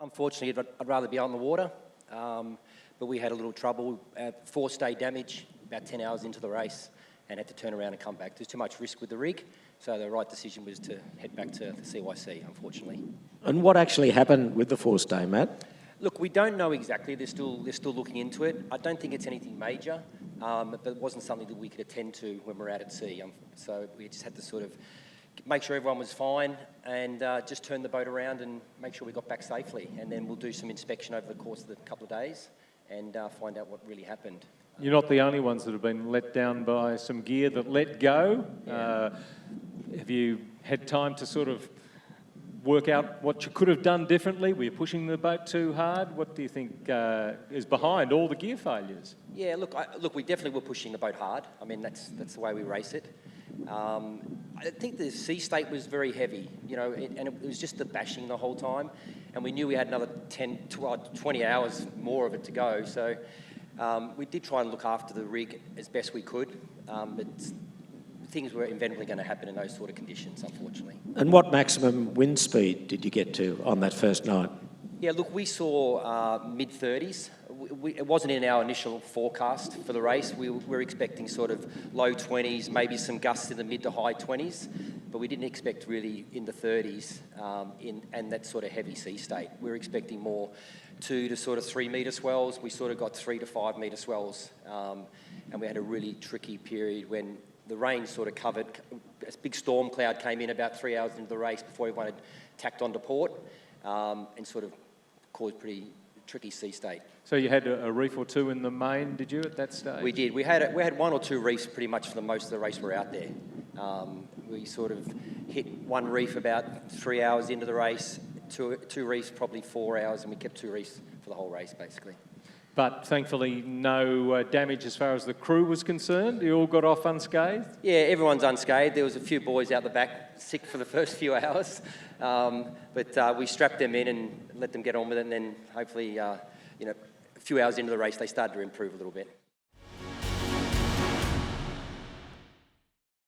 Unfortunately, I'd rather be on the water, but we had a little trouble. Forestay damage about 10 hours into the race and had to turn around and come back. There's too much risk with the rig, so the right decision was to head back to the CYC, unfortunately. And what actually happened with the forestay, Matt? Look, we don't know exactly. They're still looking into it. I don't think it's anything major, but it wasn't something that we could attend to when we're out at sea. So we just had to sort of make sure everyone was fine and just turn the boat around and make sure we got back safely. And then we'll do some inspection over the course of the couple of days and find out what really happened. You're not the only ones that have been let down by some gear that let go. Yeah. Have you had time to sort of work out what you could have done differently? Were you pushing the boat too hard? What do you think is behind all the gear failures? Yeah, look, we definitely were pushing the boat hard. I mean, that's the way we race it. I think the sea state was very heavy, you know, and it was just the bashing the whole time. And we knew we had another 20 hours more of it to go. So we did try and look after the rig as best we could, but things were inevitably going to happen in those sort of conditions, unfortunately. And what maximum wind speed did you get to on that first night? Yeah, look, we saw mid-30s. It wasn't in our initial forecast for the race. We were expecting sort of low 20s, maybe some gusts in the mid to high 20s, but we didn't expect really in the 30s and that sort of heavy sea state. We were expecting more 2 to sort of 3 metre swells. We sort of got 3 to 5 metre swells, and we had a really tricky period when the rain sort of covered. A big storm cloud came in about 3 hours into the race before everyone had tacked onto port, and sort of caused pretty tricky sea state. So you had a reef or two in the main, did you, at that stage? We did. We had 1 or 2 reefs pretty much for the most of the race we're out there. We sort of hit 1 reef about 3 hours into the race, two reefs probably 4 hours, and we kept 2 reefs for the whole race, basically. But thankfully no damage as far as the crew was concerned. You all got off unscathed? Yeah, everyone's unscathed. There was a few boys out the back sick for the first few hours, but we strapped them in and let them get on with it, and then hopefully, a few hours into the race, they started to improve a little bit.